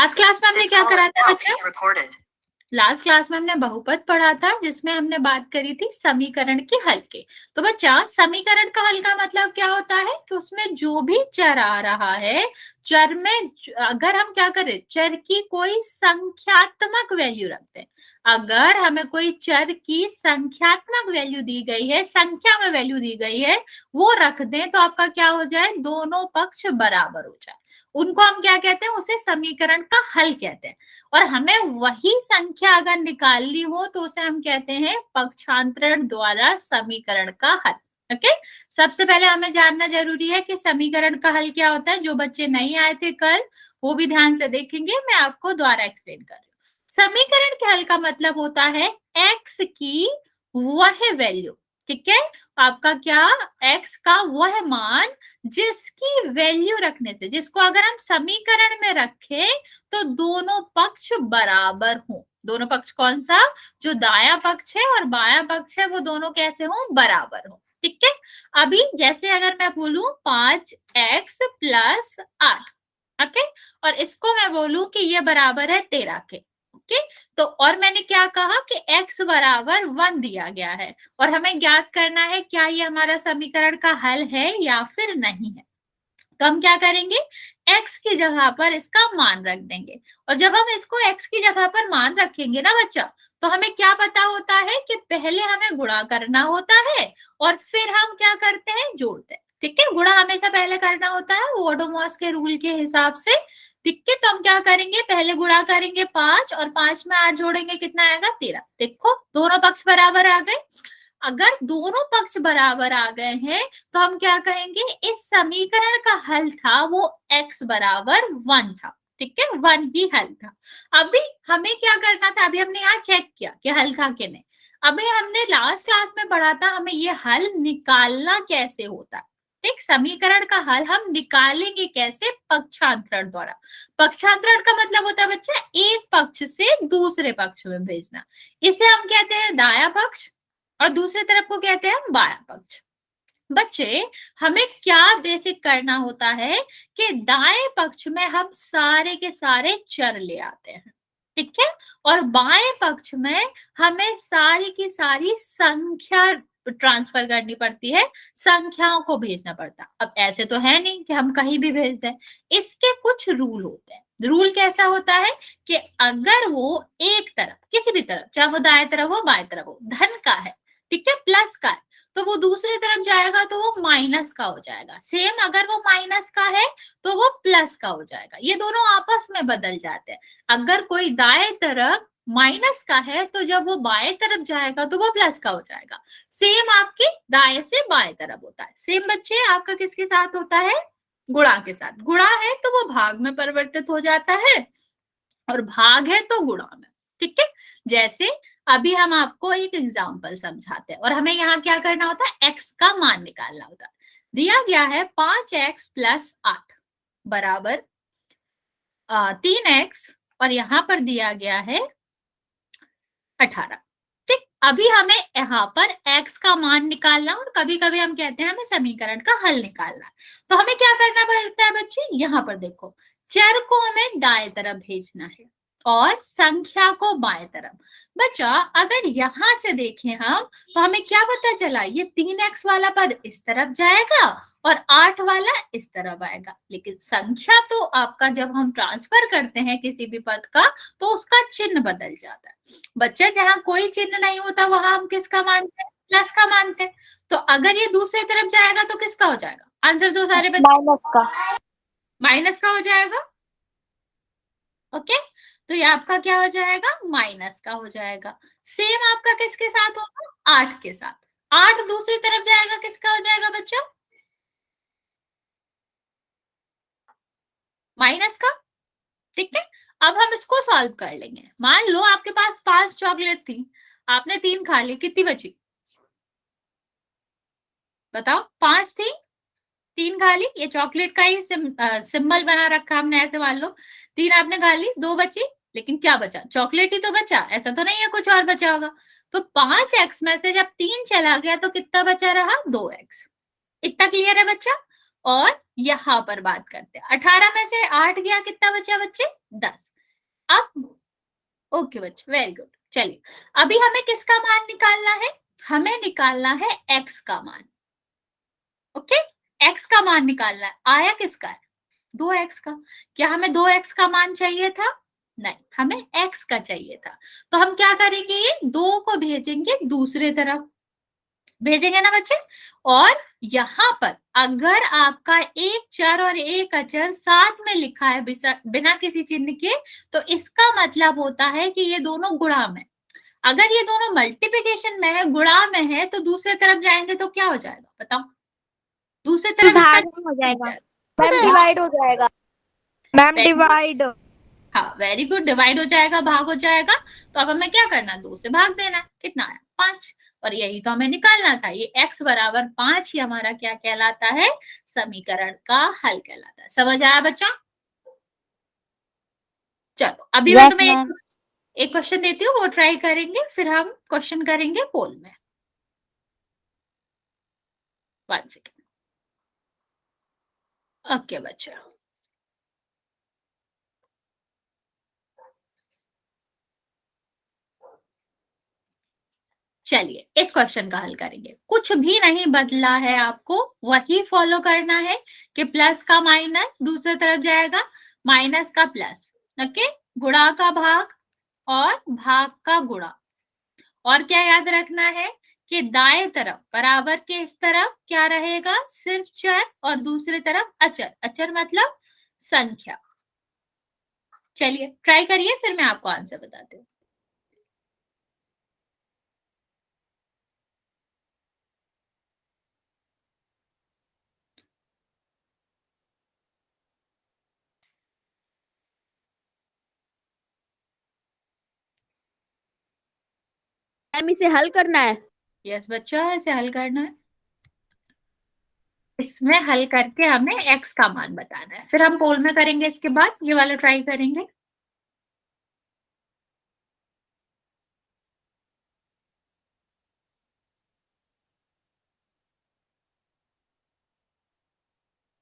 Last class में हमने क्या करा था बच्चा? लास्ट क्लास में हमने बहुपद पढ़ा था जिसमें हमने बात करी थी समीकरण के हल के। तो बच्चा समीकरण का हल का मतलब क्या होता है कि उसमें जो भी चर आ रहा है, चर में अगर हम क्या करें, चर की कोई संख्यात्मक वैल्यू रखते हैं। अगर हमें कोई चर की संख्यात्मक वैल्यू दी गई है, संख्या में वैल्यू दी गई है, वो रख दें तो आपका क्या हो जाए, दोनों पक्ष बराबर हो जाए। उनको हम क्या कहते हैं, उसे समीकरण का हल कहते हैं। और हमें वही संख्या अगर निकालनी हो तो उसे हम कहते हैं पक्षांतरण द्वारा समीकरण का हल। ओके, सबसे पहले हमें जानना जरूरी है कि समीकरण का हल क्या होता है। जो बच्चे नहीं आए थे कल वो भी ध्यान से देखेंगे, मैं आपको दोबारा एक्सप्लेन कर रही हूँ। समीकरण के हल का मतलब होता है एक्स की वह वैल्यू, ठीक है, आपका क्या, एक्स का वह मान जिसकी वैल्यू रखने से, जिसको अगर हम समीकरण में रखें तो दोनों पक्ष बराबर हों। दोनों पक्ष कौन सा, जो दाया पक्ष है और बाया पक्ष है, वो दोनों कैसे हों, बराबर हो। ठीक है, अभी जैसे अगर मैं बोलूं 5x+8, ओके, और इसको मैं बोलूं कि ये बराबर है 13 के, ओके, तो और मैंने क्या कहा कि x बराबर 1 दिया गया है और हमें ज्ञात करना है क्या ये हमारा समीकरण का हल है या फिर नहीं है। तो हम क्या करेंगे, x की जगह पर इसका मान रख देंगे। और जब हम इसको x की जगह पर मान रखेंगे ना बच्चा, तो हमें क्या पता होता है कि पहले हमें गुणा करना होता है और फिर हम क्या करते हैं, जोड़ते हैं। ठीक है, गुणा हमेशा पहले करना होता है ओडोमॉस के रूल के हिसाब से। ठीक है, तो हम क्या करेंगे, पहले गुणा करेंगे 5 और 5 में 8 जोड़ेंगे, कितना आएगा 13। देखो दोनों पक्ष बराबर आ गए। अगर दोनों पक्ष बराबर आ गए हैं तो हम क्या कहेंगे, इस समीकरण का हल था वो x बराबर 1 था। ठीक है, 1 ही हल था। अभी हमें क्या करना था, अभी हमने यहाँ चेक किया कि हल था कि नहीं। अभी हमने लास्ट क्लास में पढ़ा था हमें ये हल निकालना कैसे होता है। ठीक, समीकरण का हल हम निकालेंगे कैसे, पक्षांतरण द्वारा। पक्षांतरण का मतलब होता है बच्चा एक पक्ष से दूसरे पक्ष में भेजना। इसे हम कहते हैं दाया पक्ष और दूसरी तरफ को कहते हैं हम बाया पक्ष। बच्चे हमें क्या बेसिक करना होता है कि दाएं पक्ष में हम सारे के सारे चर ले आते हैं, ठीक है, और बाएं पक्ष में हमें सारी की सारी संख्या ट्रांसफर करनी पड़ती है, संख्याओं को भेजना पड़ता है। अब ऐसे तो है नहीं कि हम कहीं भी भेज दें, इसके कुछ रूल होते हैं। रूल कैसा होता है कि अगर वो एक तरफ, किसी भी तरफ, चाहे वो दाएं तरफ हो बाएं तरफ हो, धन का है, ठीक है, प्लस का है, तो वो दूसरी तरफ जाएगा तो वो माइनस का हो जाएगा। सेम अगर वो माइनस का है तो वो प्लस का हो जाएगा। ये दोनों आपस में बदल जाते हैं। अगर कोई दाएं तरफ माइनस का है तो जब वो बाएं तरफ जाएगा तो वो प्लस का हो जाएगा। सेम आपके दाएं से बाएं तरफ होता है। सेम बच्चे आपका किसके साथ होता है, गुणा के साथ। गुणा है तो वो भाग में परिवर्तित हो जाता है और भाग है तो गुणा में। ठीक है, जैसे अभी हम आपको एक एग्जाम्पल समझाते हैं और हमें यहाँ क्या करना होता है, x का मान निकालना होता है। दिया गया है 5x+8 बराबर 3x और यहाँ पर दिया गया है 18। ठीक, अभी हमें यहाँ पर x का मान निकालना और कभी कभी हम कहते हैं हमें समीकरण का हल निकालना है। तो हमें क्या करना पड़ता है बच्चे, यहाँ पर देखो, चर को हमें दाएं तरफ भेजना है और संख्या को बाएं तरफ। बच्चा अगर यहां से देखें हम तो हमें क्या पता चला, ये 3x वाला पद इस तरफ जाएगा और 8 वाला इस तरफ आएगा। लेकिन संख्या तो आपका जब हम ट्रांसफर करते हैं किसी भी पद का तो उसका चिन्ह बदल जाता है। बच्चा जहां कोई चिन्ह नहीं होता वहां हम किसका मानते हैं, प्लस का मानते हैं। तो अगर ये दूसरी तरफ जाएगा तो किसका हो जाएगा, आंसर दो सारे बच्चे, माइनस का। माइनस का हो जाएगा। ओके, तो ये आपका क्या हो जाएगा, माइनस का हो जाएगा। सेम आपका किसके साथ होगा, 8 के साथ। 8 दूसरी तरफ जाएगा, किसका हो जाएगा बच्चा, माइनस का। ठीक है, अब हम इसको सॉल्व कर लेंगे। मान लो आपके पास 5 चॉकलेट थी, आपने 3 खा ली, कितनी बची, बताओ। 5 थी, 3 खा ली, ये चॉकलेट का ही सिंबल बना रखा हमने, ऐसे मान लो 3 आपने खा ली, 2 बची, लेकिन क्या बचा, चॉकलेट ही तो बचा, ऐसा तो नहीं है कुछ और बचा होगा। तो 5x में से जब 3 चला गया तो कितना बचा रहा, 2x। इतना क्लियर है बच्चा। और यहां पर बात करते हैं, 18 में से 8 गया, कितना बचा बच्चे, 10। ओके बच्चे, वेरी गुड। चलिए, अभी हमें किसका मान निकालना है? हमें निकालना है एक्स का मान। ओके, एक्स का मान निकालना है। आया किसका है? 2x का। क्या हमें 2x का मान चाहिए था? नहीं, हमें x का चाहिए था। तो हम क्या करेंगे, ये 2 को भेजेंगे दूसरे तरफ, भेजेंगे ना बच्चे। और यहाँ पर अगर आपका एक चर और एक अचर साथ में लिखा है बिना किसी चिन्ह के, तो इसका मतलब होता है कि ये दोनों गुणा में। अगर ये दोनों मल्टीप्लिकेशन में है, गुणा में है, तो दूसरे तरफ जाएंगे तो क्या हो जाएगा बताओ? दूसरी तरफ इसका भाग में हो जाएगा। मैम डिवाइड हो जाएगा। Ma'am divide. हाँ, वेरी गुड, डिवाइड हो जाएगा, भाग हो जाएगा। तो अब हमें क्या करना है? 2 से भाग देना है। कितना आया? 5। और यही तो हमें निकालना था। ये x बराबर 5 ही हमारा क्या कहलाता है? समीकरण का हल कहलाता है। समझ आया बच्चा? चलो, अभी मैं यस तुम्हें मैम। एक क्वेश्चन देती हूँ, वो ट्राई करेंगे, फिर हम क्वेश्चन करेंगे पोल में। 1 सेकेंड। ओके बच्चा, चलिए इस क्वेश्चन का हल करेंगे। कुछ भी नहीं बदला है, आपको वही फॉलो करना है कि प्लस का माइनस दूसरी तरफ जाएगा, माइनस का प्लस। ओके, गुणा का भाग और भाग का गुणा। और क्या याद रखना है कि दाएं तरफ बराबर के इस तरफ क्या रहेगा? सिर्फ चर, और दूसरी तरफ अचर। अचर मतलब संख्या। चलिए ट्राई करिए, फिर मैं आपको आंसर बताती हूँ। मैम इसे हल करना है। यस बच्चा, ऐसे हल करना है। इसमें हल करके हमें x का मान बताना है, फिर हम पोल में करेंगे। इसके बाद ये वाला ट्राई करेंगे।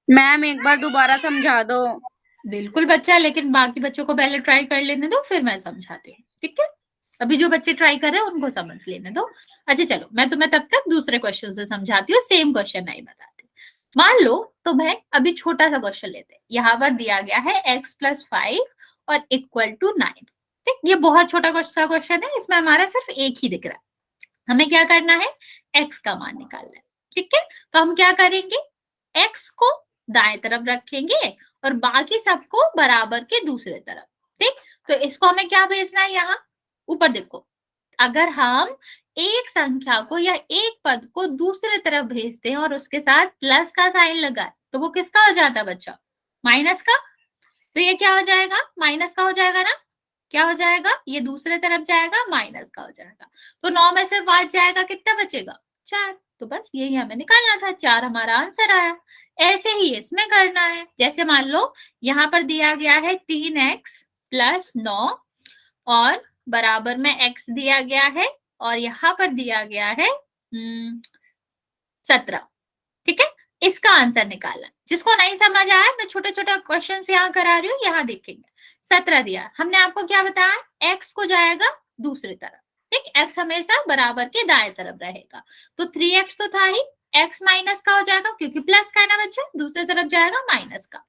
मैम एक बार दोबारा समझा दो। बिल्कुल बच्चा, लेकिन बाकी बच्चों को पहले ट्राई कर लेने दो, फिर मैं समझाती हूँ, ठीक है? अभी जो बच्चे ट्राई कर रहे हैं उनको समझ लेने दो। अच्छा चलो, मैं तुम्हें तब तक दूसरे क्वेश्चन से समझाती हूँ, सेम क्वेश्चन नहीं बताती। मान लो तुम्हें अभी छोटा सा क्वेश्चन लेते हैं। यहाँ पर दिया गया है x+5 और इक्वल टू 9। ठीक, ये बहुत छोटा क्वेश्चन है, इसमें हमारा सिर्फ एक ही दिख रहा है। हमें क्या करना है? x का मान निकालना है। ठीक है, तो हम क्या करेंगे? x को दाएं तरफ रखेंगे और बाकी सबको बराबर के दूसरे तरफ। ठीक, तो इसको हमें क्या भेजना है? यहाँ ऊपर देखो, अगर हम एक संख्या को या एक पद को दूसरे तरफ भेजते हैं और उसके साथ प्लस का साइन लगाए, तो वो किसका हो जाता है बच्चा? माइनस का। तो ये क्या हो जाएगा? माइनस का हो जाएगा ना। क्या हो जाएगा? ये दूसरे तरफ जाएगा, माइनस का हो जाएगा। तो 9 में से 5 जाएगा, कितना बचेगा? 4। तो बस यही हमें निकालना था, 4 हमारा आंसर आया। ऐसे ही इसमें करना है। जैसे मान लो यहाँ पर दिया गया है 3x+9 और बराबर में x दिया गया है, और यहाँ पर दिया गया है 17। ठीक है, इसका आंसर निकालना। जिसको नहीं समझ आया, मैं छोटे छोटे क्वेश्चन यहाँ करा रही हूँ, यहाँ देखेंगे। 17 दिया, हमने आपको क्या बताया? x को जाएगा दूसरी तरफ। ठीक, x हमेशा बराबर के दाएं तरफ रहेगा। तो 3x तो था ही, x माइनस का हो जाएगा क्योंकि प्लस का है ना बच्चा, दूसरी तरफ जाएगा माइनस का।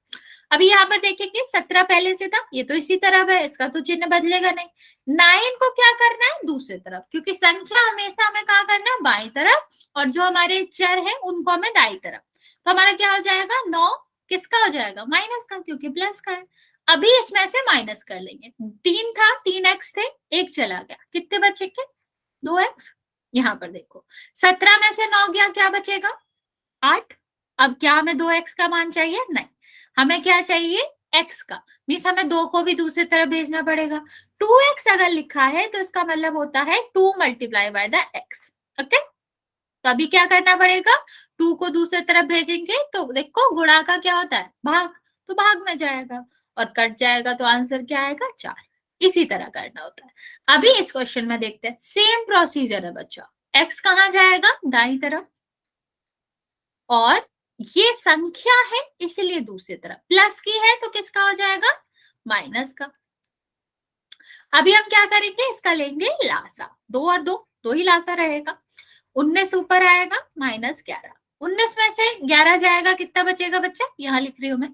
अभी यहाँ पर देखेंगे 17 पहले से था, ये तो इसी तरफ है, इसका तो चिन्ह बदलेगा नहीं। 9 को क्या करना है? दूसरी तरफ, क्योंकि संख्या हमेशा हमें क्या करना है? बाई तरफ, और जो हमारे चर है उनको हमें दाई तरफ। तो हमारा क्या हो जाएगा? 9 किसका हो जाएगा? माइनस का, क्योंकि प्लस का है। अभी इसमें से माइनस कर लेंगे। 3 था, 3x थे, एक चला गया, कितने बचेंगे? 2x। यहाँ पर देखो, 17 में से 9 गया, क्या बचेगा? 8। अब क्या हमें 2x का मान चाहिए? नहीं, हमें क्या चाहिए? x का। मीन्स हमें 2 को भी दूसरी तरफ भेजना पड़ेगा। 2x अगर लिखा है तो इसका मतलब होता है 2 multiply by the x। Okay, तो अभी क्या करना पड़ेगा? 2 को दूसरी तरफ भेजेंगे तो देखो गुणा का क्या होता है? भाग, तो भाग में जाएगा और कट जाएगा, तो आंसर क्या आएगा? 4। इसी तरह करना होता है। अभी इस क्वेश्चन में देखते हैं, सेम प्रोसीजर है बच्चा। x कहाँ जाएगा? दाई तरफ, और ये संख्या है इसलिए दूसरी तरफ, प्लस की है तो किसका हो जाएगा? माइनस का। अभी हम क्या करेंगे, इसका लेंगे लासा, 2 और 2, 2 ही लासा रहेगा। 19 ऊपर आएगा -11, 19 में से 11 जाएगा, कितना बचेगा बच्चा, यहाँ लिख रही हूं मैं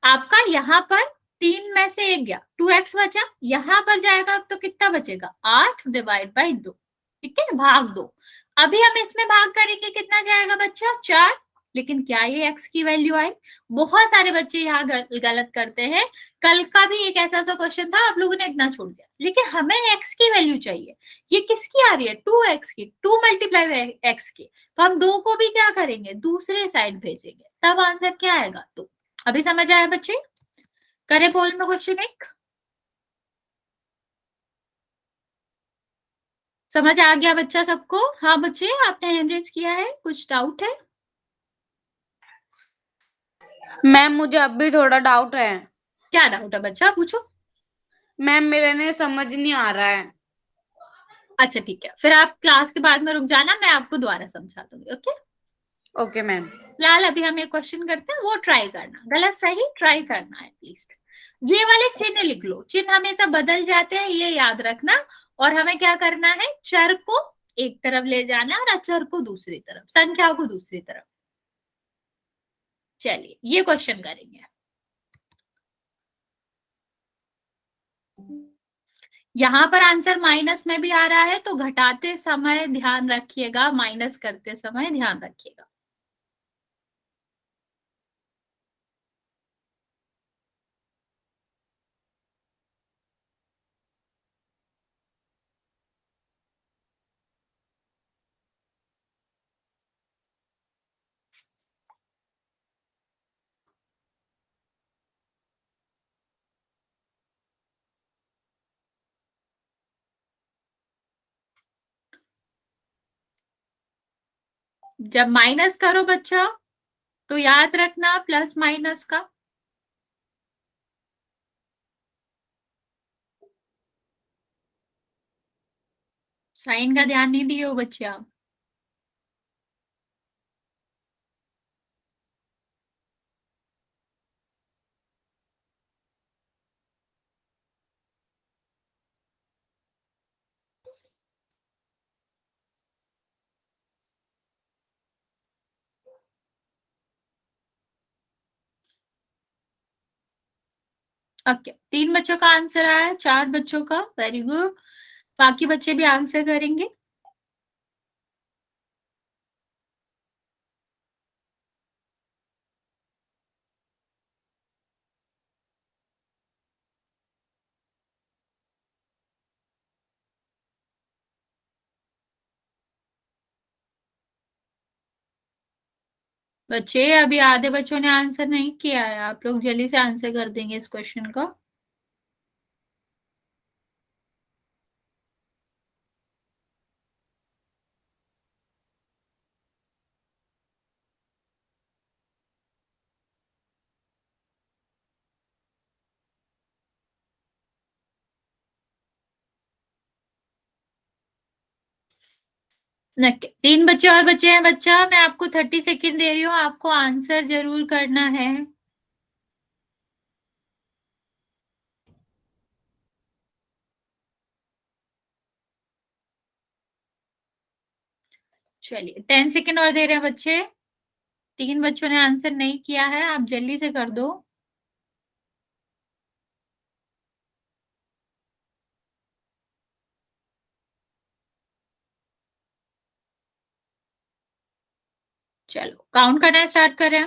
आपका, यहाँ पर 3 में से 1 गया, 2x बचा, यहाँ पर जाएगा तो कितना बचेगा, 8 डिवाइड बाई 2, ठीक है, भाग 2। अभी हम इसमें भाग करेंगे, कितना जाएगा बच्चा, 4। लेकिन क्या ये x की वैल्यू आई? बहुत सारे बच्चे यहाँ गलत करते हैं। कल का भी एक ऐसा सा क्वेश्चन था, आप लोगों ने इतना छोड़ दिया, लेकिन हमें x की वैल्यू चाहिए। ये किसकी आ रही है, 2x की, 2 मल्टीप्लाई x की, तो हम 2 को भी क्या करेंगे, दूसरे साइड भेजेंगे, तब आंसर क्या आएगा। तो अभी समझ आया बच्चे, करे पोल में क्वेश्चन एक, समझ आ गया बच्चा सबको? हाँ बच्चे, आपने हैंड रेज किया है, कुछ डाउट है? मैम मुझे अब भी थोड़ा डाउट है। क्या डाउट है बच्चा, पूछो। मैम मेरे ने समझ नहीं आ रहा है। अच्छा ठीक है, फिर आप क्लास के बाद में रुक जाना, मैं आपको दोबारा समझा दूंगी, ओके। Okay ma'am. फिलहाल अभी हम एक क्वेश्चन करते हैं, वो ट्राई करना, गलत सही ट्राई करना है एटलीस्ट। ये वाले चिन्ह लिख लो, चिन्ह हमेशा बदल जाते हैं, ये याद रखना। और हमें क्या करना है, चर को एक तरफ ले जाना है और अचर को दूसरी तरफ, संख्या को दूसरी तरफ। चलिए ये क्वेश्चन करेंगे। यहाँ पर आंसर माइनस में भी आ रहा है, तो घटाते समय ध्यान रखिएगा, माइनस करते समय ध्यान रखिएगा। जब माइनस करो बच्चा, तो याद रखना प्लस माइनस का। साइन का ध्यान नहीं दिए हो बच्चे आप। ओके, 3 बच्चों का आंसर आया, 4 बच्चों का, वेरी गुड। बाकी बच्चे भी आंसर करेंगे। बच्चे अभी आधे बच्चों ने आंसर नहीं किया है, आप लोग जल्दी से आंसर कर देंगे इस क्वेश्चन का। नक्की 3 बच्चे और बच्चे हैं बच्चा, मैं आपको 30 सेकेंड दे रही हूँ, आपको आंसर जरूर करना है। चलिए 10 सेकेंड और दे रहे हैं बच्चे। 3 बच्चों ने आंसर नहीं किया है, आप जल्दी से कर दो। चलो काउंट करना स्टार्ट करें।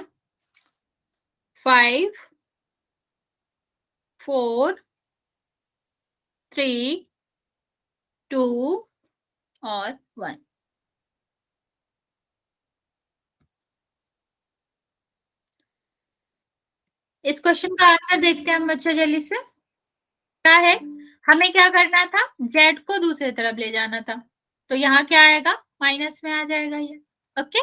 5, 4, 3, 2 और 1। इस क्वेश्चन का आंसर देखते हैं हम बच्चा जल्दी से। क्या है, हमें क्या करना था, जेड को दूसरी तरफ ले जाना था, तो यहाँ क्या आएगा, माइनस में आ जाएगा ये, ओके।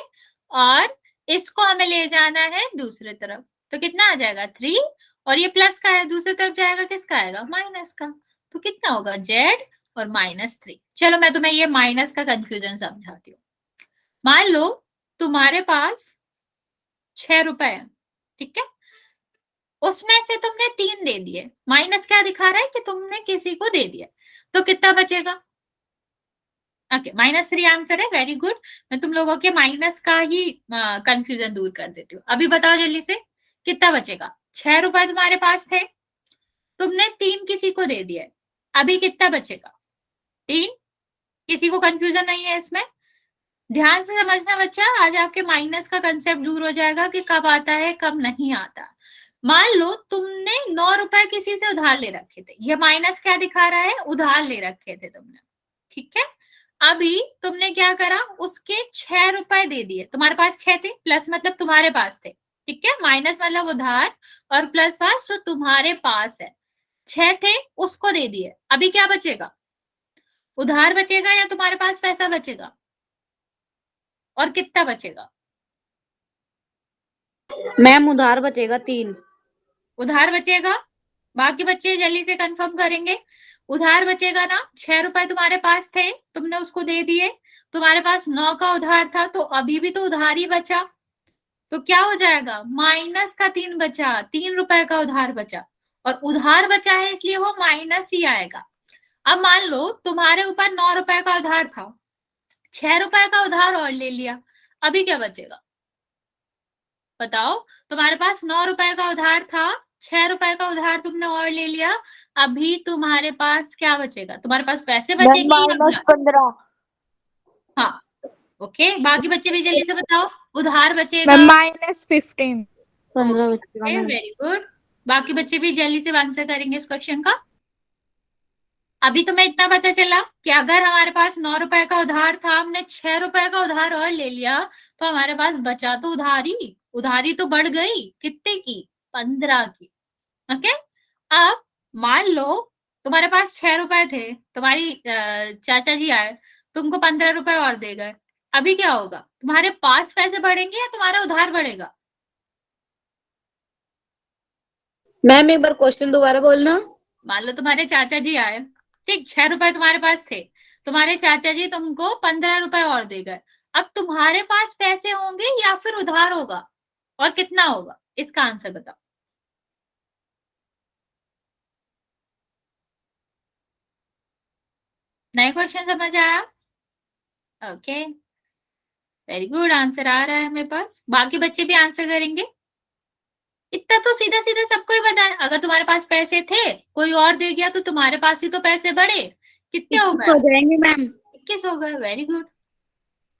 और इसको हमें ले जाना है दूसरी तरफ, तो कितना आ जाएगा 3, और ये प्लस का है, दूसरी तरफ जाएगा, किसका आएगा, माइनस का, तो कितना होगा, जेड और -3। चलो मैं तुम्हें ये माइनस का कंफ्यूजन समझाती हूँ। मान लो तुम्हारे पास 6 रुपए है, ठीक है, उसमें से तुमने 3 दे दिए, माइनस क्या दिखा रहा है कि तुमने किसी को दे दिया, तो कितना बचेगा? ओके, -3 आंसर है, वेरी गुड। मैं तुम लोगों के माइनस का ही कंफ्यूजन दूर कर देती हूँ। अभी बताओ जल्दी से कितना बचेगा? 6 रुपए तुम्हारे पास थे, तुमने 3 किसी को दे दिए, अभी कितना बचेगा? 3। किसी को कंफ्यूजन नहीं है इसमें? ध्यान से समझना बच्चा, आज आपके माइनस का कंसेप्ट दूर हो जाएगा कि कब आता है कब नहीं आता। मान लो तुमने 9 रुपए किसी से उधार ले रखे थे, ये माइनस क्या दिखा रहा है? उधार ले रखे थे तुमने, ठीक है। अभी तुमने क्या करा, उसके 6 रुपए दे दिए, तुम्हारे पास 6 थे, प्लस मतलब तुम्हारे पास थे, ठीक है, माइनस मतलब उधार और प्लस पास जो तुम्हारे पास है, 6 थे उसको दे दिए, अभी क्या बचेगा? उधार बचेगा या तुम्हारे पास पैसा बचेगा? और कितना बचेगा? मैम उधार बचेगा 3। उधार बचेगा, बाकी बच्चे जल्दी से कंफर्म करेंगे। उधार बचेगा ना, 6 रुपए तुम्हारे पास थे, तुमने उसको दे दिए, तुम्हारे पास 9 का उधार था, तो अभी भी तो उधार ही बचा, तो क्या हो जाएगा? -3 बचा, 3 रुपए का उधार बचा, और उधार बचा है इसलिए वो माइनस ही आएगा। अब मान लो तुम्हारे ऊपर 9 रुपए का उधार था, 6 रुपए का उधार और ले लिया, अभी क्या बचेगा? बताओ, तुम्हारे पास 9 रुपए का उधार था, 6 रुपए का उधार तुमने और ले लिया, अभी तुम्हारे पास क्या बचेगा? तुम्हारे पास पैसे बचेंगे या -15। हाँ, ओके, बाकी बच्चे भी जल्दी से बताओ। उधार बचेगा -15। 15 बचेगा ओके, मैम। Very good. बाकी बच्चे भी जल्दी से आंसर करेंगे इस क्वेश्चन का। अभी तुम्हें इतना पता चला कि अगर हमारे पास 9 रुपए का उधार था, हमने 6 रुपए का उधार और ले लिया, तो हमारे पास बचा तो उधारी, उधारी तो बढ़ गई कितने की? 15 की। ओके, अब मान लो तुम्हारे पास 6 रुपए थे, तुम्हारी चाचा जी आए, तुमको 15 रुपए और दे गए, अभी क्या होगा? तुम्हारे पास पैसे बढ़ेंगे या तुम्हारा उधार बढ़ेगा? मैम एक बार क्वेश्चन दोबारा बोलना। मान लो तुम्हारे चाचा जी आए, ठीक, 6 रुपए तुम्हारे पास थे, तुम्हारे चाचा जी तुमको 15 रुपए और दे गए, अब तुम्हारे पास पैसे होंगे या फिर उधार होगा, और कितना होगा? इसका आंसर बताओ। नए क्वेश्चन समझ आया? ओके, वेरी गुड, आंसर आ रहा है मेरे पास, बाकी बच्चे भी आंसर करेंगे। इतना तो सीधा सीधा सबको ही पता है, अगर तुम्हारे पास पैसे थे, कोई और दे गया, तो तुम्हारे पास ही तो पैसे बढ़े, कितने हो 21 गए? हो जाएंगे मैम। 21 हो गए, वेरी गुड।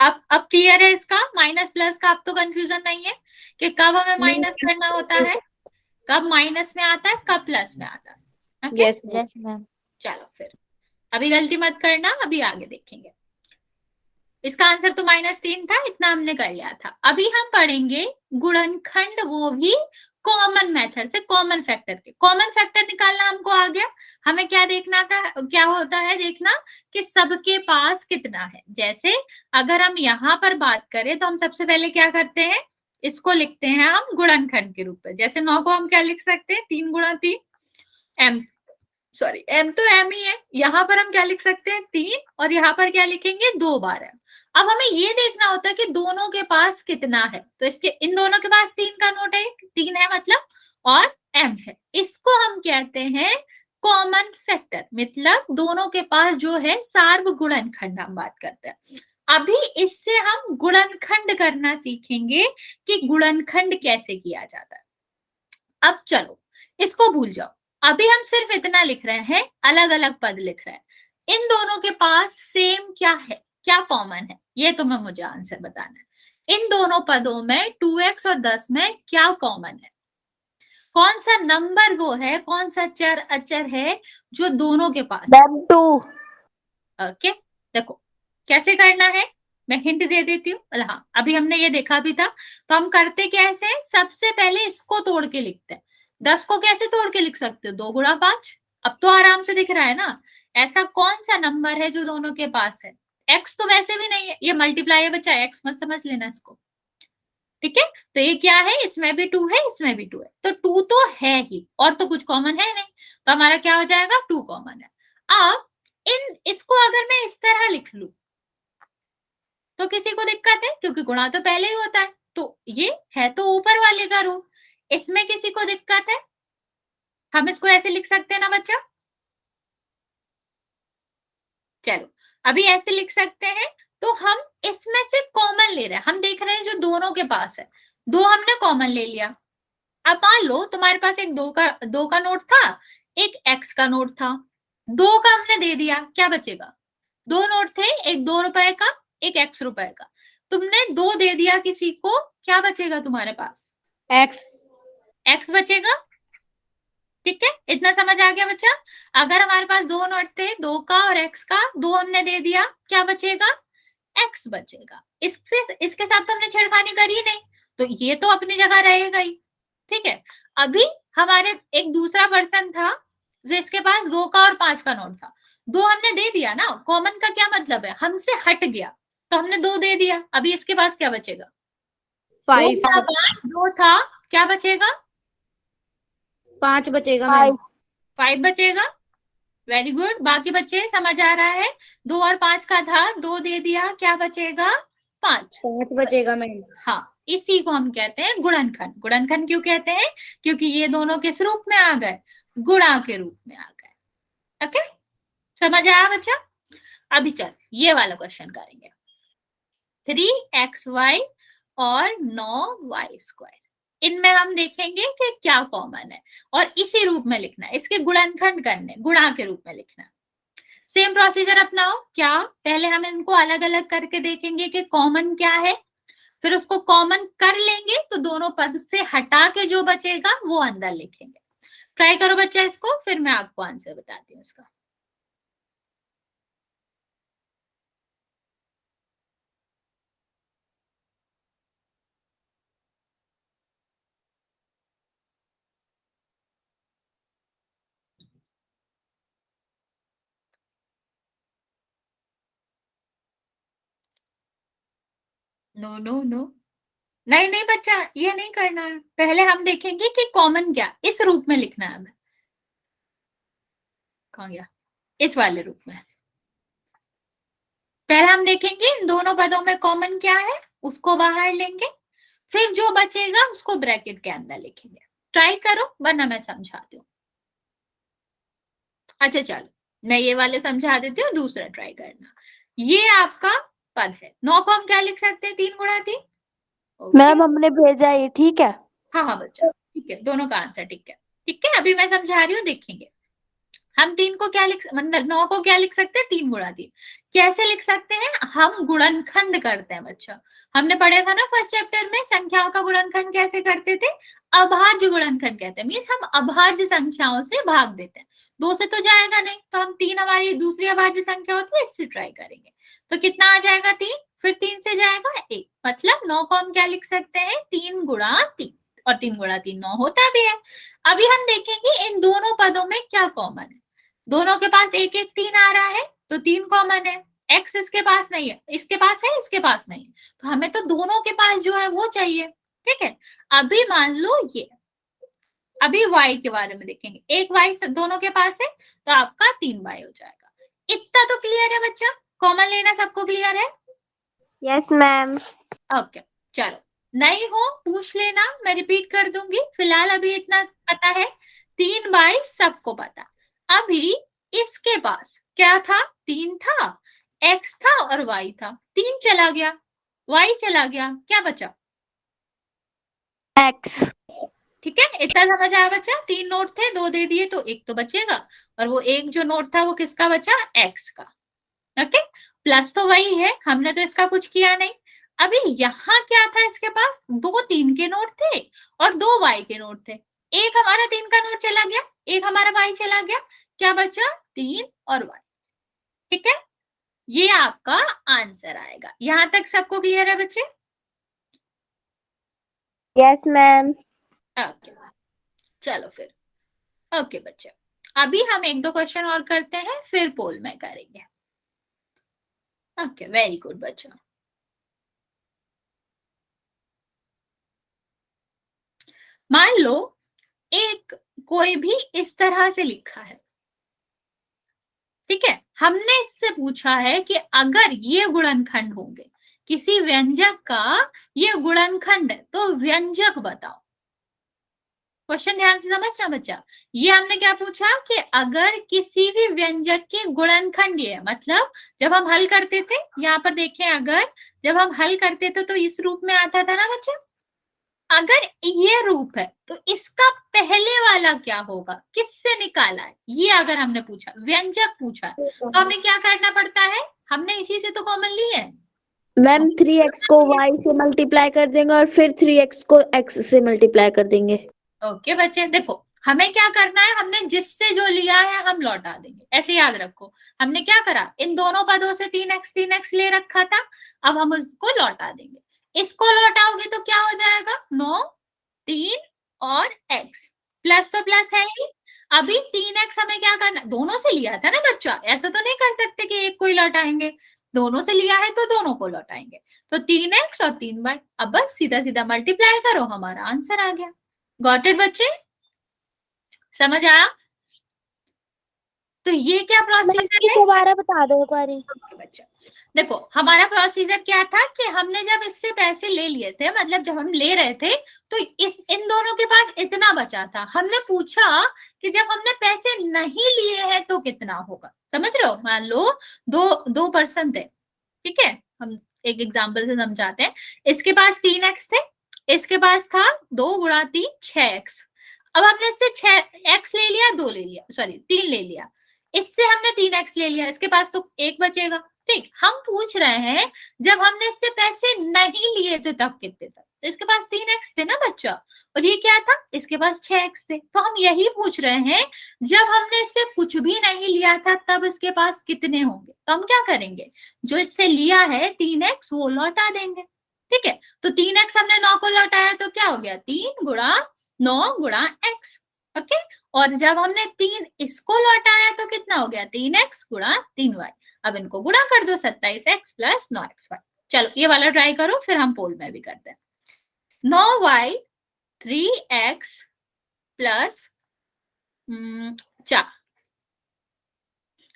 अब क्लियर है इसका माइनस प्लस का? अब तो कंफ्यूजन नहीं है कि कब हमें माइनस करना होता है, कब माइनस में आता है, कब प्लस में आता है। Okay, yes yes ma'am. चलो फिर, अभी गलती मत करना, अभी आगे देखेंगे। इसका आंसर तो -3 था, इतना हमने कर लिया था। अभी हम पढ़ेंगे गुणनखंड, वो भी कॉमन मेथड से, कॉमन फैक्टर के। कॉमन फैक्टर निकालना हमको आ गया, हमें क्या देखना था, क्या होता है देखना कि सबके पास कितना है। जैसे अगर हम यहाँ पर बात करें तो हम सबसे पहले क्या करते हैं, इसको लिखते हैं हम गुणनखंड के रूप में। जैसे 9 को हम क्या लिख सकते हैं, 3 गुणा 3 m, सॉरी m तो m ही है, यहाँ पर हम क्या लिख सकते हैं, 3, और यहाँ पर क्या लिखेंगे, 2 बार m। अब हमें ये देखना होता है कि दोनों के पास कितना है, तो इसके इन दोनों के पास 3 का नोट है, 3 है मतलब, और m है, इसको हम कहते हैं कॉमन फैक्टर, मतलब दोनों के पास जो है सार्वगुणनखंड हम बात करते हैं। अभी इससे हम गुणनखंड करना सीखेंगे कि गुणनखंड कैसे किया जाता है। अब चलो इसको भूल जाओ, अभी हम सिर्फ इतना लिख रहे हैं, अलग अलग पद लिख रहे हैं। इन दोनों के पास सेम क्या है, क्या कॉमन है, ये तुम्हें मुझे आंसर बताना है। इन दोनों पदों में 2x और 10 में क्या कॉमन है? कौन सा नंबर वो है, कौन सा चर अचर है जो दोनों के पास है? 2। ओके, देखो कैसे करना है, मैं हिंट दे देती हूँ। हाँ, अभी हमने ये देखा भी था, तो हम करते कैसे हैं, सबसे पहले इसको तोड़ के लिखते हैं। 10 को कैसे तोड़ के लिख सकते हो, 2 गुणा 5, अब तो आराम से दिख रहा है ना। ऐसा कौन सा नंबर है जो दोनों के पास है? x तो वैसे भी नहीं है, ये मल्टीप्लाई है बच्चा, x मत समझ लेना इसको, ठीक है। तो ये क्या है, इसमें भी 2 है, इसमें भी 2 है, तो 2 तो है ही, और तो कुछ कॉमन है नहीं, तो हमारा क्या हो जाएगा, 2 कॉमन है। अब इसको अगर मैं इस तरह लिख लू तो किसी को दिक्कत है, क्योंकि गुणा तो पहले ही होता है, तो ये है तो ऊपर वाले का रूप, इसमें किसी को दिक्कत है, हम इसको ऐसे लिख सकते हैं ना बच्चा? चलो अभी ऐसे लिख सकते हैं। तो हम इसमें से कॉमन ले रहे हैं, हम देख रहे हैं जो दोनों के पास है, दो हमने कॉमन ले लिया। अब मान लो तुम्हारे पास एक दो का नोट था, एक एक्स का नोट था, दो का हमने दे दिया, क्या बचेगा? दो नोट थे, एक 2 रुपए का, एक x रुपए का, तुमने 2 दे दिया किसी को, क्या बचेगा तुम्हारे पास? एक्स। x बचेगा। ठीक है, इतना समझ आ गया बच्चा? अगर हमारे पास दो नोट थे, 2 का और x का, 2 हमने दे दिया, क्या बचेगा? x बचेगा। इसके साथ तो हमने छेड़खानी करी नहीं, तो ये तो अपनी जगह रहेगा ही। ठीक है, अभी हमारे एक दूसरा पर्सन था जो इसके पास 2 का और 5 का नोट था, 2 हमने दे दिया ना, कॉमन का क्या मतलब है? हमसे हट गया, तो हमने 2 दे दिया, अभी इसके पास क्या बचेगा? 5 2 था, क्या बचेगा? 5 बचेगा मैम। 5 बचेगा। वेरी गुड, बाकी बच्चे समझ आ रहा है? 2 और 5 का था, 2 दे दिया, क्या बचेगा? 5 बचेगा मैम। हाँ, इसी को हम कहते हैं गुणनखंड। गुणनखंड क्यों कहते हैं? क्योंकि ये दोनों किस रूप में आ गए? गुणा के रूप में आ गए। ओके, समझ आया बच्चा? अभी चल ये वाला क्वेश्चन करेंगे। 3xy और 9y², इनमें हम देखेंगे कि क्या कॉमन है और इसी रूप में लिखना है, इसके गुणनखंड करने, गुणा के रूप में लिखना है। सेम प्रोसीजर अपनाओ। क्या? पहले हम इनको अलग अलग करके देखेंगे कि कॉमन क्या है, फिर उसको कॉमन कर लेंगे तो दोनों पद से हटा के जो बचेगा वो अंदर लिखेंगे। ट्राई करो बच्चा इसको, फिर मैं आपको आंसर बताती हूँ इसका। नो नो नो, नहीं नहीं बच्चा, ये नहीं करना है। पहले हम देखेंगे कि कॉमन क्या, इस रूप में लिखना है हमें। कहाँ गया? इस वाले रूप में। पहले हम देखेंगे इन दोनों पदों में कॉमन क्या है, उसको बाहर लेंगे, फिर जो बचेगा उसको ब्रैकेट के अंदर लिखेंगे। ट्राई करो, वरना मैं समझाती हूँ। अच्छा चलो, मैं ये वाले समझा देती हूँ, दूसरा ट्राई करना। ये आपका पद है, 9 को हम क्या लिख सकते हैं? 3 गुणा 3। मैम हमने भेजा ये, ठीक है? हाँ हाँ बच्चा, ठीक है, दोनों का आंसर ठीक है। ठीक है, अभी मैं समझा रही हूँ, देखेंगे। हम 3 को क्या लिख, मतलब 9 को क्या लिख सकते हैं? 3 गुणा 3। कैसे लिख सकते हैं? हम गुणनखंड करते हैं बच्चा। हमने पढ़ा था ना फर्स्ट चैप्टर में, संख्याओं का गुणनखंड कैसे करते थे? अभाज्य गुणनखंड कहते हैं, मीन्स हम अभाज्य संख्याओं से भाग देते हैं। 2 से तो जाएगा नहीं, तो हम 3, हमारी दूसरी अभाज्य संख्या होती है, इससे ट्राई करेंगे। तो कितना आ जाएगा? 3, फिर 3 से जाएगा 1, मतलब 9 को हम क्या लिख सकते हैं? 3 गुणा 3, और 3 गुणा 3 9 होता भी है। अभी हम देखेंगे इन दोनों पदों में क्या कॉमन है। दोनों के पास एक एक 3 आ रहा है, तो 3 कॉमन है। x इसके पास नहीं है, इसके पास है, इसके पास नहीं है, तो हमें तो दोनों के पास जो है वो चाहिए। ठीक है, अभी मान लो ये, अभी y के बारे में देखेंगे। एक y दोनों के पास है, तो आपका 3y हो जाएगा। इतना तो क्लियर है बच्चा? कॉमन लेना सबको क्लियर है? Yes ma'am. ओके चलो, नहीं हो पूछ लेना, मैं रिपीट कर दूंगी। फिलहाल अभी इतना पता है, 3y सबको पता। अभी इसके पास क्या था? 3 था, x था और y था। 3 चला गया, y चला गया, क्या बचा? एक्स। ठीक है, इतना समझ आया बच्चा? 3 नोट थे, 2 दे दिए, तो एक तो बचेगा, और वो एक जो नोट था वो किसका बचा? x का। ओके, प्लस तो वही है, हमने तो इसका कुछ किया नहीं। अभी यहाँ क्या था? इसके पास 2 3 के नोट थे और 2 y के नोट थे। एक हमारा 3 का नोट चला गया, एक हमारा y चला गया, क्या बचा? 3 और y। ठीक है, ये आपका आंसर आएगा। यहां तक सबको क्लियर है बच्चे? Yes ma'am. ओके चलो फिर। ओके बच्चे, अभी हम 1 2 क्वेश्चन और करते हैं, फिर पोल में करेंगे। ओके वेरी गुड बच्चा। मान लो एक कोई भी इस तरह से लिखा है, ठीक है, हमने इससे पूछा है कि अगर ये गुणनखंड होंगे, किसी व्यंजक का ये गुणनखंड है, तो व्यंजक बताओ। क्वेश्चन ध्यान से समझना बच्चा। ये हमने क्या पूछा कि अगर किसी भी व्यंजक के गुणनखंड, ये मतलब जब हम हल करते थे, यहाँ पर देखें, अगर जब हम हल करते थे तो इस रूप में आता था ना बच्चा, अगर ये रूप है तो इसका पहले वाला क्या होगा, किससे निकाला है, ये अगर हमने पूछा, व्यंजक पूछा है, तो हमें क्या करना पड़ता है, हमने इसी से तो कॉमन ली है मैम 3x को y से मल्टीप्लाई कर देंगे और फिर 3x को x से मल्टीप्लाई कर देंगे। ओके बच्चे, देखो हमें क्या करना है, हमने जिससे जो लिया है हम लौटा देंगे, ऐसे याद रखो। हमने क्या करा, इन दोनों पदों से 3x ले रखा था, अब हम उसको लौटा देंगे। इसको लौटाओगे तो क्या हो जाएगा, 9 3 और x, प्लस तो प्लस है ही। अभी 3x हमें क्या करना, दोनों से लिया था ना बच्चा, ऐसा तो नहीं कर सकते कि एक को ही लौटाएंगे, दोनों से लिया है तो दोनों को लौटाएंगे। तो 3x और 3y, अब बस सीधा सीधा मल्टीप्लाई करो, हमारा आंसर आ गया। गॉट इट बच्चे, समझ आया। तो ये क्या प्रोसीजर है, दोबारा बता दो एक बार। बच्चा देखो हमारा प्रोसीजर क्या था कि हमने जब इससे पैसे ले लिए थे, मतलब जब हम ले रहे थे तो इस इन दोनों के पास इतना बचा था, हमने पूछा कि जब हमने पैसे नहीं लिए हैं तो कितना होगा, समझ रहे हो। मान लो 2% थे, ठीक है, हम एक एग्जाम्पल से समझाते हैं। इसके पास 3x थे, इसके पास था 2 × 3 6x। अब हमने इससे 6x ले लिया, 2 ले लिया, सॉरी 3 ले लिया, इससे हमने 3x ले लिया, इसके पास तो 1 बचेगा। ठीक, हम पूछ रहे हैं जब हमने इससे पैसे नहीं लिए थे तब कितने थे, तो इसके पास 3x थे ना बच्चा, और ये क्या था, इसके पास 6x थे। तो हम यही पूछ रहे हैं जब हमने इससे कुछ भी नहीं लिया था तब इसके पास कितने होंगे। तो हम क्या करेंगे, जो इससे लिया है 3x वो लौटा देंगे, ठीक है। तो 3x हमने 9 को लौटाया तो क्या हो गया, 3 × 9 × x, ओके। और जब हमने 3 इसको लौटाया तो कितना हो गया, 3x × 3y। अब इनको गुणा कर दो, 27x + 9xy। चलो ये वाला ट्राई करो, फिर हम पोल में भी करते हैं। 9y 3x + 4,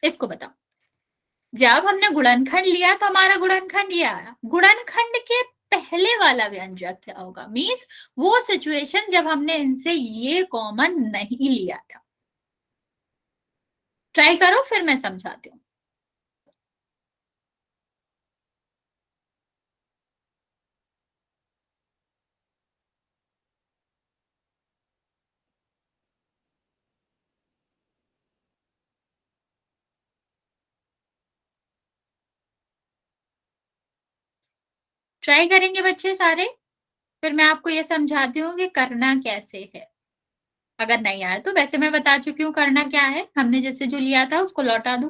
इसको बताओ। जब हमने गुणनखंड लिया तो हमारा गुणनखंड ये आया, गुणनखंड के पहले वाला व्यंजक क्या होगा, मीन्स वो सिचुएशन जब हमने इनसे ये कॉमन नहीं लिया था। ट्राई करो, फिर मैं समझाती हूँ। ट्राई करेंगे बच्चे सारे, फिर मैं आपको ये समझाती हूँ कि करना कैसे है। अगर नहीं आया तो वैसे मैं बता चुकी हूँ करना क्या है, हमने जैसे जो लिया था उसको लौटा दो।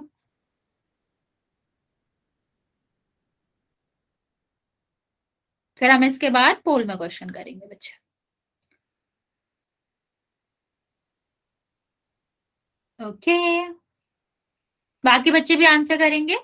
फिर हम इसके बाद पोल में क्वेश्चन करेंगे बच्चे, ओके। बाकी बच्चे भी आंसर करेंगे।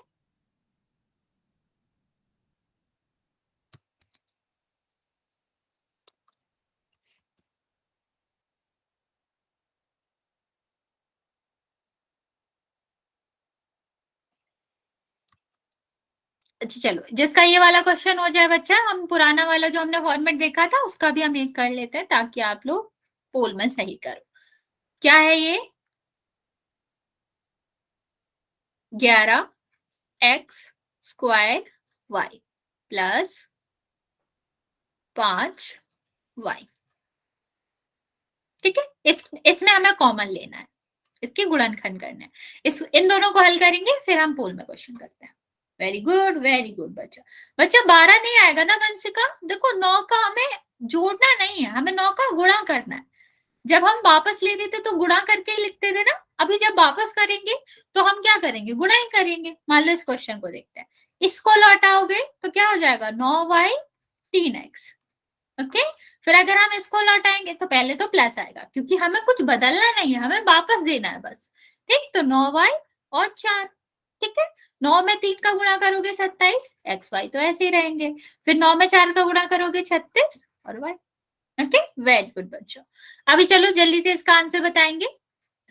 अच्छा चलो, जिसका ये वाला क्वेश्चन हो जाए बच्चा, हम पुराना वाला जो हमने फॉर्मेट देखा था उसका भी हम एक कर लेते हैं ताकि आप लोग पोल में सही करो। क्या है ये, 11x² y + 5y, ठीक है। इसमें हमें कॉमन लेना है, इसकी गुणनखंड करना है। इन दोनों को हल करेंगे, फिर हम पोल में क्वेश्चन करते हैं। वेरी गुड बच्चा। बच्चा 12 नहीं आएगा ना वंशिका, देखो 9 का हमें जोड़ना नहीं है, हमें 9 का गुणा करना है। जब हम वापस लेते थे तो गुणा करके ही लिखते थे ना, अभी जब वापस करेंगे तो हम क्या करेंगे, गुणा ही करेंगे। मान लो इस क्वेश्चन को देखते हैं, इसको लौटाओगे तो क्या हो जाएगा, 9y 3x, ओके। फिर अगर हम इसको लौटाएंगे तो पहले तो प्लस आएगा क्योंकि हमें कुछ बदलना नहीं है, हमें वापस देना है बस, ठीक। तो 9y और 4, ठीक है। 9 में 3 का गुणा करोगे 27, एक्स वाई तो ऐसे ही रहेंगे। फिर 9 में 4 का गुणा करोगे 36 और y, ओके। वेरी गुड बच्चों। अभी चलो जल्दी से इसका आंसर बताएंगे,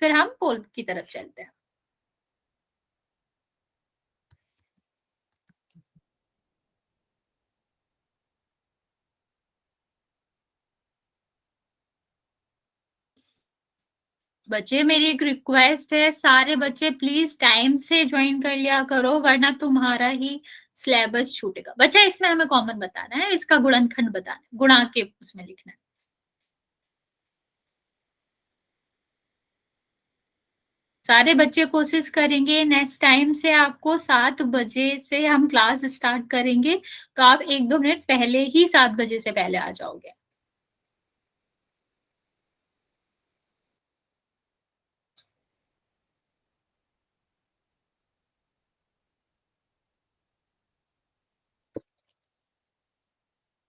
फिर हम पोल की तरफ चलते हैं। बच्चे मेरी एक रिक्वेस्ट है, सारे बच्चे प्लीज टाइम से ज्वाइन कर लिया करो, वरना तुम्हारा ही सिलेबस छूटेगा। बच्चा इसमें हमें कॉमन बताना है, इसका गुणनखंड बताना है, गुणा के उसमें लिखना है। सारे बच्चे कोशिश करेंगे नेक्स्ट टाइम से, आपको 7 बजे से हम क्लास स्टार्ट करेंगे, तो आप 1-2 मिनट पहले ही 7 बजे से पहले आ जाओगे।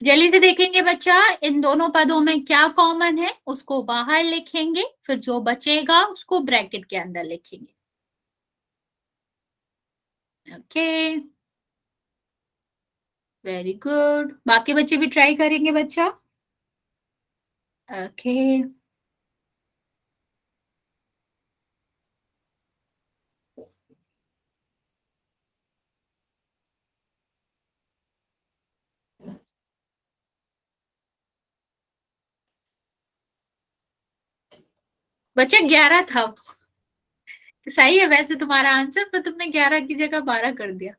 जल्दी से देखेंगे बच्चा, इन दोनों पदों में क्या कॉमन है उसको बाहर लिखेंगे, फिर जो बचेगा उसको ब्रैकेट के अंदर लिखेंगे। Okay, very good. बाकी बच्चे भी ट्राई करेंगे बच्चा। ओके, बच्चा 11 था। सही है वैसे तुम्हारा आंसर, पर तुमने 11 की जगह 12 कर दिया,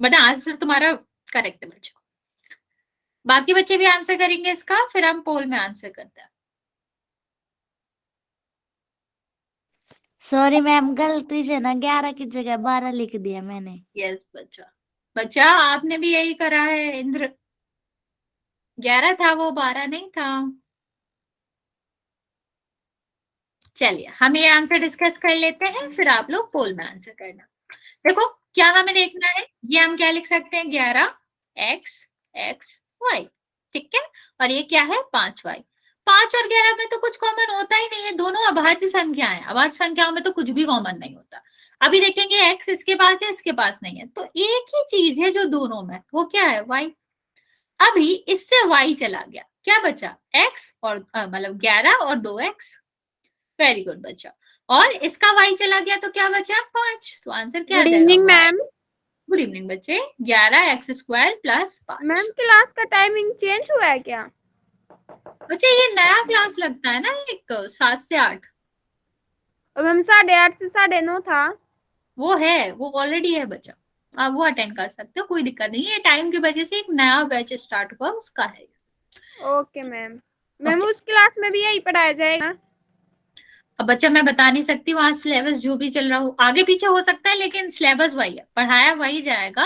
बट आंसर तुम्हारा करेक्ट है बच्चों। बाकी बच्चे भी आंसर करेंगे इसका, फिर हम पोल में आंसर करते हैं। सॉरी मैम, गलती से ना 11 की जगह 12 लिख दिया मैंने। यस बच्चा, बच्चा आपने भी यही करा है इंद्र, 11 था वो, 12 नहीं था। चलिए हम ये आंसर डिस्कस कर लेते हैं, फिर आप लोग पोल में आंसर करना। देखो क्या हमें देखना है, ये हम क्या लिख सकते हैं, 11 x ठीक है, और ये क्या है 5y। 5 और 11 में तो कुछ कॉमन होता ही नहीं है, दोनों अभाज्य संख्या है, अभाज्य संख्याओं में तो कुछ भी कॉमन नहीं होता। अभी देखेंगे x इसके पास है, इसके पास नहीं है, तो एक ही चीज है जो दोनों में, वो क्या है y। अभी इससे y चला गया, क्या बचा x और मतलब 11 और 2x। वेरी गुड बच्चा, और इसका y चला गया तो क्या बचा 5, तो आंसर क्या आ गुड जाएगा evening y। Ma'am. Good evening बच्चे, 11x² + 5। मैम क्लास का टाइमिंग चेंज हुआ है क्या? बच्चे ये नया क्लास लगता है ना, एक 7 से 8, और मैम 8:30 से 9:30 था। वो है, वो ऑलरेडी है बच्चा, आप वो अटेंड कर सकते हो, कोई दिक्कत नहीं है, टाइम की वजह से एक नया बैच स्टार्ट हुआ उसका है। Okay ma'am. मैम ओके, उस क्लास में भी यही पढ़ाया जाएगा? अब बच्चा मैं बता नहीं सकती, वहां सिलेबस जो भी चल रहा हो आगे पीछे हो सकता है, लेकिन सिलेबस वही है, पढ़ाया वही जाएगा।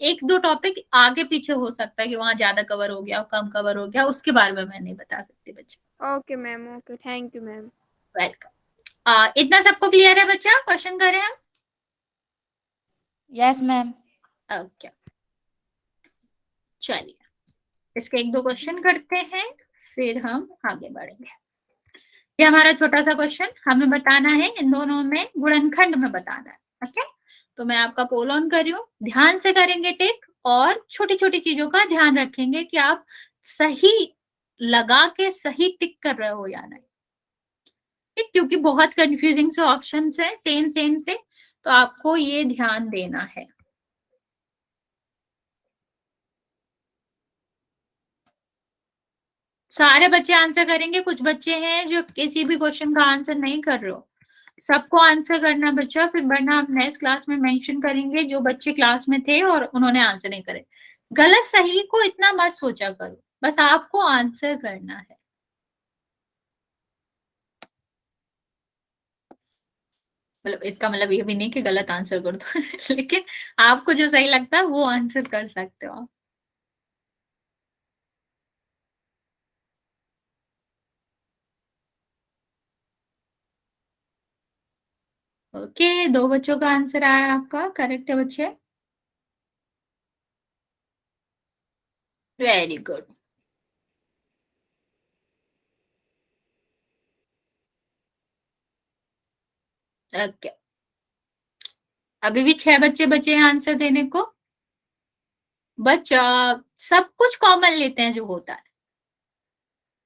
1-2 टॉपिक आगे पीछे हो सकता है कि वहां ज्यादा कवर हो गया कम कवर हो गया, उसके बारे में मैं नहीं बता सकती बच्चा। Okay ma'am, okay, thank you ma'am. Welcome. इतना सबको क्लियर है बच्चा, क्वेश्चन करें हम। Yes ma'am. ओके, चलिए इसके 1-2 क्वेश्चन करते हैं, फिर हम आगे बढ़ेंगे। ये हमारा छोटा सा क्वेश्चन, हमें बताना है इन दोनों में गुणनखंड में बताना है। ओके, तो मैं आपका पोल ऑन कर रही हूँ, ध्यान से करेंगे टिक, और छोटी छोटी चीजों का ध्यान रखेंगे कि आप सही लगा के सही टिक कर रहे हो या नहीं, ठीक, क्योंकि बहुत कंफ्यूजिंग से ऑप्शंस है सेम सेम से, तो आपको ये ध्यान देना है। सारे बच्चे आंसर करेंगे, कुछ बच्चे हैं जो किसी भी क्वेश्चन का आंसर नहीं कर रहे हो, सबको आंसर करना है बच्चा, फिर वरना हम नेक्स्ट क्लास में मेंशन करेंगे जो बच्चे क्लास में थे और उन्होंने आंसर नहीं करे। गलत सही को इतना मत सोचा करो, बस आपको आंसर करना है। मतलब इसका मतलब ये भी नहीं कि गलत आंसर कर दो लेकिन आपको जो सही लगता है वो आंसर कर सकते हो आप। ओके, 2 बच्चों का आंसर आया आपका, करेक्ट है बच्चे, वेरी गुड। ओके, अभी भी 6 बच्चे बचे हैं आंसर देने को। बच्चा सब कुछ कॉमन लेते हैं जो होता है,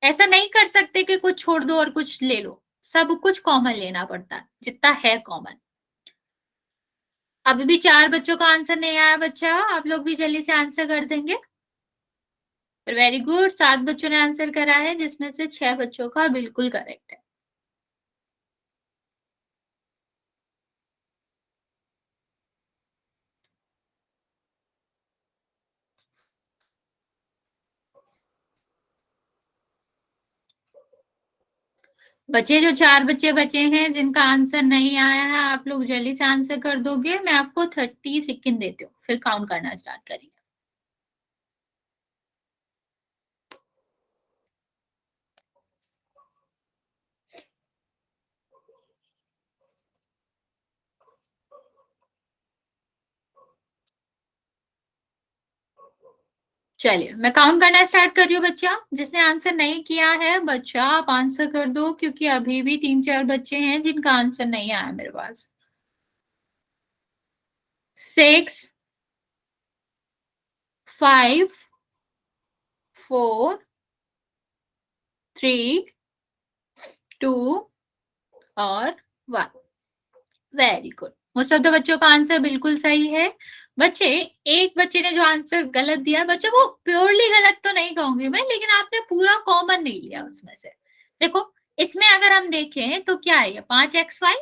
ऐसा नहीं कर सकते कि कुछ छोड़ दो और कुछ ले लो, सब कुछ कॉमन लेना पड़ता है जितना है कॉमन। अभी भी 4 बच्चों का आंसर नहीं आया बच्चा, आप लोग भी जल्दी से आंसर कर देंगे। वेरी गुड, 7 बच्चों ने आंसर करा है जिसमें से 6 बच्चों का बिल्कुल करेक्ट है। बचे जो 4 बच्चे बचे हैं जिनका आंसर नहीं आया है, आप लोग जल्दी से आंसर कर दोगे, मैं आपको 30 सेकेंड देती हूँ, फिर काउंट करना स्टार्ट करेंगे। चलिए मैं काउंट करना स्टार्ट कर रही हूँ बच्चा, जिसने आंसर नहीं किया है बच्चा आप आंसर कर दो, क्योंकि अभी भी 3-4 बच्चे हैं जिनका आंसर नहीं आया मेरे पास। 6, 5, 4, 3, 2 और 1। Very good, most of the बच्चों का आंसर बिल्कुल सही है। बच्चे, एक बच्चे ने जो आंसर गलत दिया बच्चे, वो प्योरली गलत तो नहीं कहूंगी मैं, लेकिन आपने पूरा कॉमन नहीं लिया उसमें से। देखो इसमें अगर हम देखें तो क्या है, 5xy,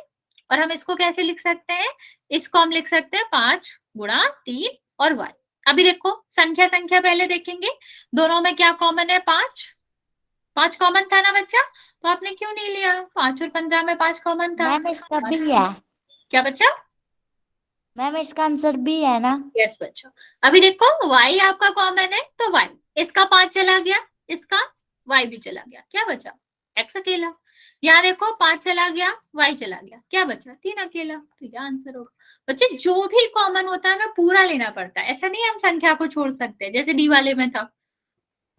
और हम इसको कैसे लिख सकते हैं, इसको हम लिख सकते हैं 5 गुणा 3 और y। अभी देखो संख्या संख्या पहले देखेंगे, दोनों में क्या कॉमन है, 5 5 कॉमन था ना बच्चा, तो आपने क्यों नहीं लिया, 5 और 15 में 5 कॉमन था। मैम इसका भी है। क्या बच्चा, मैम इसका आंसर भी है ना? यस बच्चों। अभी देखो y आपका कॉमन है तो y, इसका 5 चला गया, इसका y भी चला गया, क्या बचा, x अकेला। यहाँ देखो 5 चला गया, y चला गया, क्या बचा, 3 अकेला, तो यह आंसर होगा। बच्चे जो भी कॉमन होता है हमें पूरा लेना पड़ता है, ऐसा नहीं हम संख्या को छोड़ सकते, जैसे डी वाले में था,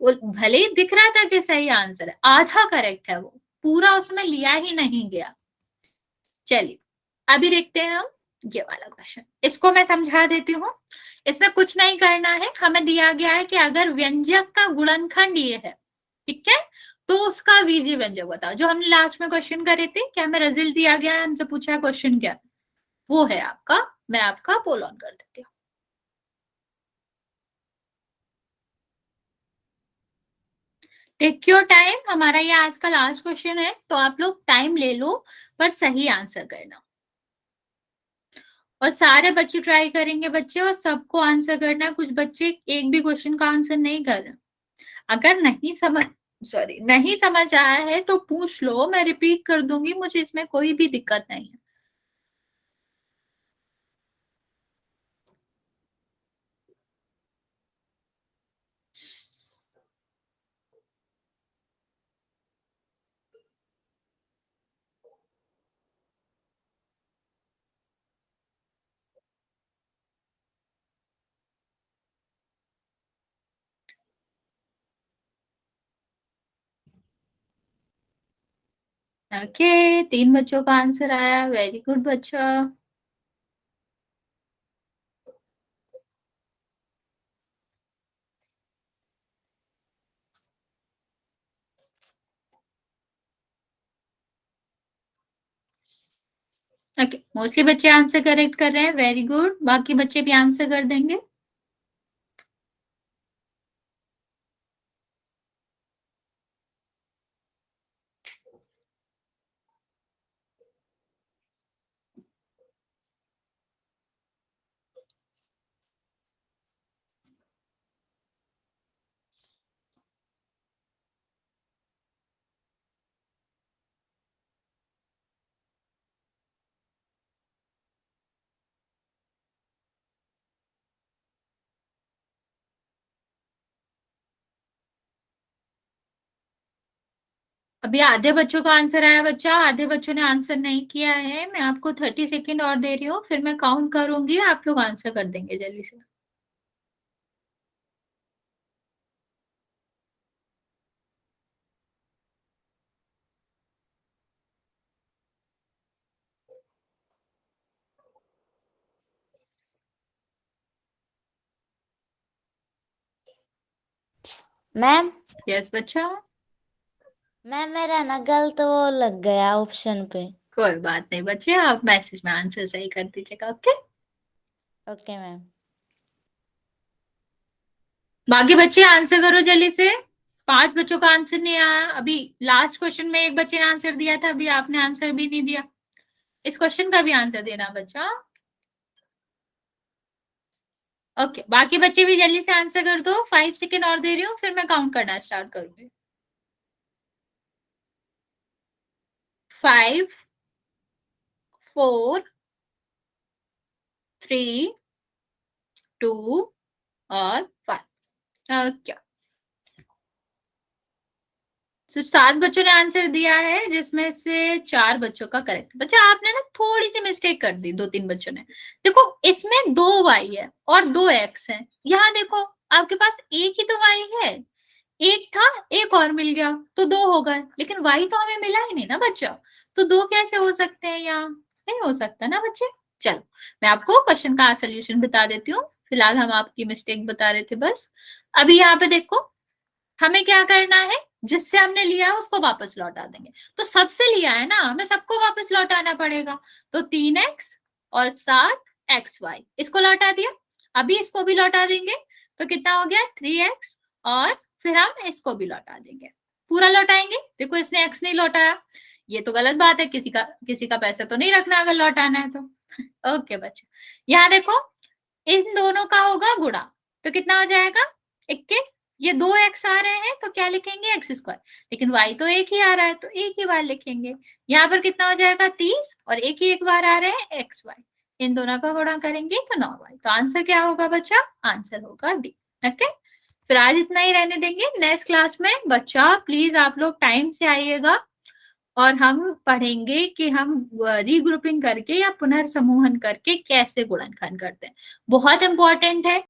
वो भले ही दिख रहा था कि सही आंसर है, आधा करेक्ट है, वो पूरा उसमें लिया ही नहीं गया। चलिए अभी देखते हैं हम ये वाला क्वेश्चन, इसको मैं समझा देती हूँ। इसमें कुछ नहीं करना है, हमें दिया गया है कि अगर व्यंजक का गुणनखंड ये है, ठीक है, तो उसका बीजीय व्यंजक बताओ। जो हमने लास्ट में क्वेश्चन करे थे, क्या हमें रिजल्ट दिया गया है, हमसे पूछा है क्वेश्चन क्या, वो है आपका, मैं आपका पोल ऑन कर देती हूँ। टेक योर टाइम, हमारा ये आज का लास्ट क्वेश्चन है, तो आप लोग टाइम ले लो पर सही आंसर करना, और सारे बच्चे ट्राई करेंगे बच्चे, और सबको आंसर करना है। कुछ बच्चे एक भी क्वेश्चन का आंसर नहीं कर रहे, अगर नहीं समझ आया है तो पूछ लो, मैं रिपीट कर दूंगी, मुझे इसमें कोई भी दिक्कत नहीं है। ओके, 3 बच्चों का आंसर आया, वेरी गुड बच्चा। ओके, मोस्टली बच्चे आंसर करेक्ट कर रहे हैं, वेरी गुड, बाकी बच्चे भी आंसर कर देंगे। अभी आधे बच्चों का आंसर आया बच्चा, आधे बच्चों ने आंसर नहीं किया है, मैं आपको 30 सेकेंड और दे रही हूँ, फिर मैं काउंट करूंगी, आप लोग आंसर कर देंगे जल्दी से। मैम यस बच्चा। मैम मेरा ना गलत वो लग गया ऑप्शन पे। कोई बात नहीं बच्चे, आप मैसेज में आंसर सही कर दीजिएगा, ओके। Okay ma'am. बाकी बच्चे आंसर करो जल्दी से। 5 बच्चों का आंसर नहीं आया। अभी लास्ट क्वेश्चन में एक बच्चे ने आंसर दिया था, अभी आपने आंसर भी नहीं दिया। इस क्वेश्चन का भी आंसर देना बच्चा। ओके, बाकी बच्चे भी जल्दी से आंसर कर दो। 5 सेकेंड और दे रही हूँ, फिर मैं काउंट करना स्टार्ट करूंगी। 5, 4, 3, 2 और 1। क्या सिर्फ 7 बच्चों ने आंसर दिया है, जिसमें से 4 बच्चों का करेक्ट। बच्चा आपने ना थोड़ी सी मिस्टेक कर दी, 2-3 बच्चों ने। देखो इसमें 2 y है और 2 x है। यहाँ देखो आपके पास एक ही तो y है, एक था एक और मिल गया तो 2 हो गए, लेकिन y तो हमें मिला ही नहीं ना बच्चा, तो 2 कैसे हो सकते हैं? यहाँ नहीं हो सकता ना बच्चे। चलो मैं आपको क्वेश्चन का सोल्यूशन बता देती हूँ, फिलहाल हम आपकी मिस्टेक बता रहे थे बस। अभी यहाँ पे देखो हमें क्या करना है, जिससे हमने लिया है उसको वापस लौटा देंगे। तो सबसे लिया है ना, हमें सबको वापस लौटाना पड़ेगा। तो 3x और 7xy, इसको लौटा दिया। अभी इसको भी लौटा देंगे तो कितना हो गया 3x, और फिर हम इसको भी लौटा देंगे। पूरा लौटाएंगे। देखो इसने x नहीं लौटाया, ये तो गलत बात है। किसी का पैसा तो नहीं रखना अगर लौटाना है तो। ओके बच्चे, यहाँ देखो इन दोनों का होगा गुणा, तो कितना हो जाएगा 21। ये 2x आ रहे हैं तो क्या लिखेंगे x², लेकिन y तो एक ही आ रहा है तो एक ही बार लिखेंगे। यहाँ पर कितना हो जाएगा 30, और एक ही एक बार आ रहे हैं xy, इन दोनों का गुणा करेंगे तो 9y। तो आंसर क्या होगा बच्चा? आंसर होगा डी। ओके, फिर आज इतना ही रहने देंगे। नेक्स्ट क्लास में बच्चा प्लीज आप लोग टाइम से आइएगा, और हम पढ़ेंगे कि हम रीग्रुपिंग करके या पुनर्समूहन करके कैसे गुणनखंड करते हैं। बहुत इंपॉर्टेंट है।